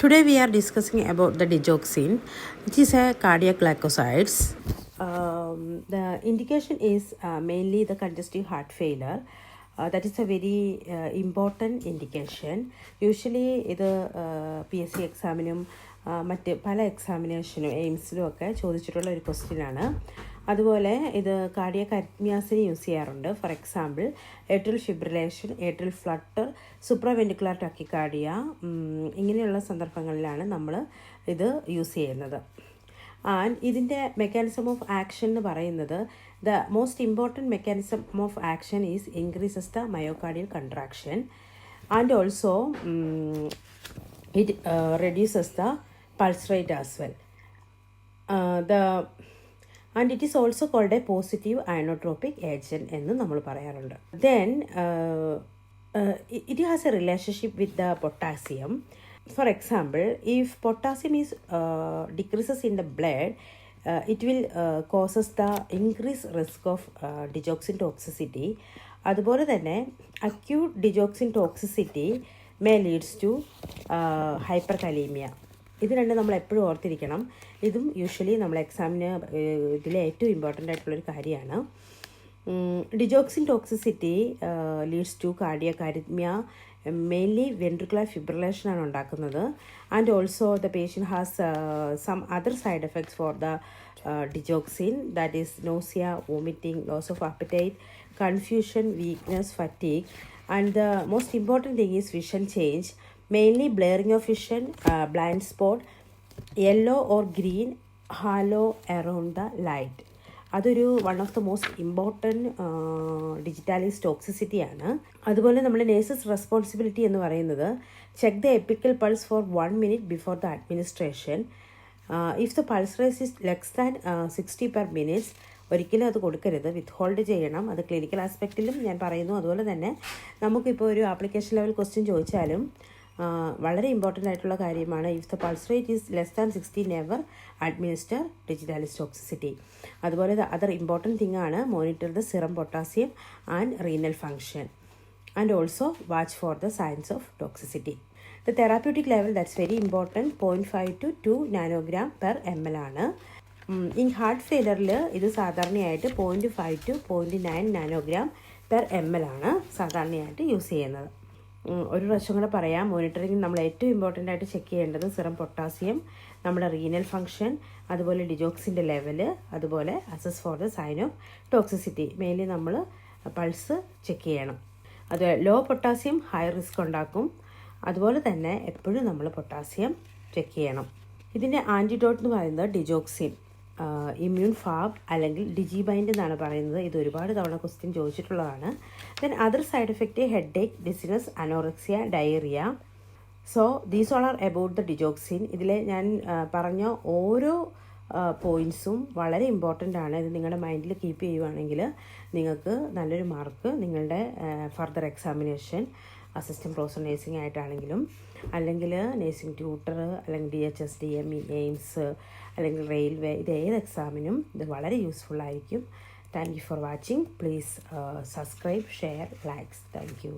Today we are discussing about the digoxin, which is a cardiac glycosides. The indication is mainly the congestive heart failure. That is a very important indication. Usually ഇത് P S C എക്സാമിനും മറ്റ് പല എക്സാമിനേഷനും എയിംസിലും ഒക്കെ ചോദിച്ചിട്ടുള്ള ഒരു ക്വസ്റ്റ്യനാണ്. അതുപോലെ ഇത് cardiac അരിത്മിയാസിന് യൂസ് ചെയ്യാറുണ്ട്. For example atrial fibrillation, atrial flutter, supraventricular tachycardia, ഇങ്ങനെയുള്ള സന്ദർഭങ്ങളിലാണ് നമ്മൾ ഇത് യൂസ് ചെയ്യുന്നത്. ആൻഡ് ഇതിൻ്റെ മെക്കാനിസം ഓഫ് ആക്ഷൻ എന്ന് പറയുന്നത് the most important mechanism of action is increases the myocardial contraction and also it reduces the pulse rate as well. And it is also called a positive inotropic agent എന്ന് നമ്മൾ പറയാറുണ്ട്. Then it has a relationship with the potassium. For example, if potassium is decreases in the blood, it will causes the increased risk of digoxin toxicity. അതുപോലെ തന്നെ acute digoxin toxicity may leads to hyperkalemia. ഇത് രണ്ടും നമ്മൾ എപ്പോഴും ഓർത്തിരിക്കണം. ഇതും usually നമ്മൾ എക്സാമിന് ഇതിലെ ഏറ്റവും ഇമ്പോർട്ടൻ്റ് ആയിട്ടുള്ളൊരു കാര്യമാണ്. Digoxin toxicity leads to cardiac arrhythmia, mainly ventricular fibrillation ആണ് ഉണ്ടാക്കുന്നത്. And also the patient has some other side effects for the digoxin, that is nausea, vomiting, loss of appetite, confusion, weakness, fatigue. And the most important thing is vision change, mainly blurring of vision, blind spot, yellow or green halo around the light. അതൊരു one of the most important digitalis ടോക്സിസിറ്റിയാണ്. അതുപോലെ നമ്മുടെ nurses responsibility എന്ന് പറയുന്നത് check the apical pulse for 1 minute before the administration. If the pulse rate is less than 60 per minute, ഒരിക്കലും അത് കൊടുക്കരുത്, വിത്ത് hold ചെയ്യണം. അത് ക്ലിനിക്കൽ ആസ്പെക്റ്റിലും ഞാൻ പറയുന്നു. അതുപോലെ തന്നെ നമുക്കിപ്പോൾ ഒരു ആപ്ലിക്കേഷൻ ലെവൽ ക്വസ്റ്റ്യൻ ചോദിച്ചാലും വളരെ ഇമ്പോർട്ടൻ്റ് ആയിട്ടുള്ള കാര്യമാണ്. If the pulse rate is less than 60, never administer digitalis toxicity. അതുപോലെ അതർ ഇമ്പോർട്ടൻറ്റ് തിങ് ആണ് monitor the serum potassium and renal function and also watch for the science of toxicity. The therapeutic level that's very important 0.5 to 2 nanogram per ml ആണ്. In heart ഫെയിലറിൽ ഇത് സാധാരണയായിട്ട് 0.5 to 0.9 nanogram per ml ആണ് സാധാരണയായിട്ട് use ചെയ്യുന്നത്. ഒരു പ്രാവശ്യം കൂടെ പറയാം. മോണിറ്ററിംഗ് നമ്മൾ ഏറ്റവും ഇമ്പോർട്ടൻ്റ് ആയിട്ട് ചെക്ക് ചെയ്യേണ്ടത് സിറം പൊട്ടാസ്യം, നമ്മുടെ റീനൽ ഫങ്ഷൻ, അതുപോലെ ഡിജോക്സിൻ്റെ ലെവല്, അതുപോലെ assess for the sign of toxicity. Mainly നമ്മൾ പൾസ് ചെക്ക് ചെയ്യണം. അത് ലോ പൊട്ടാസ്യം ഹൈ റിസ്ക് ഉണ്ടാക്കും. അതുപോലെ തന്നെ എപ്പോഴും നമ്മൾ പൊട്ടാസ്യം ചെക്ക് ചെയ്യണം. ഇതിൻ്റെ ആൻറ്റിഡോട്ട് എന്ന് പറയുന്നത് ഡിജോക്സിൻ, ഇമ്മ്യൂൺ ഫാബ് അല്ലെങ്കിൽ ഡിജിബൈൻഡ് എന്നാണ് പറയുന്നത്. ഇത് ഒരുപാട് തവണ ക്വസ്റ്റ്യൻ ചോദിച്ചിട്ടുള്ളതാണ്. Then other side effect headache, dizziness, anorexia, diarrhea. So these all are about the digoxin. ഇതിൽ ഞാൻ പറഞ്ഞ ഓരോ പോയിൻറ്റ്സും വളരെ ഇമ്പോർട്ടൻ്റ് ആണ്. ഇത് നിങ്ങളുടെ മൈൻഡിൽ കീപ്പ് ചെയ്യുവാണെങ്കിൽ നിങ്ങൾക്ക് നല്ലൊരു മാർക്ക് നിങ്ങളുടെ further examination, assistant professor nursing ആയിട്ടാണെങ്കിലും, അല്ലെങ്കിൽ നേഴ്സിംഗ് ട്യൂട്ടർ, അല്ലെങ്കിൽ DHS, DME, എയിംസ്, അല്ലെങ്കിൽ റെയിൽവേ, ഇത് ഏത് എക്സാമിനും ഇത് വളരെ യൂസ്ഫുൾ ആയിരിക്കും. Thank you for watching. Please subscribe, share, likes. Thank you.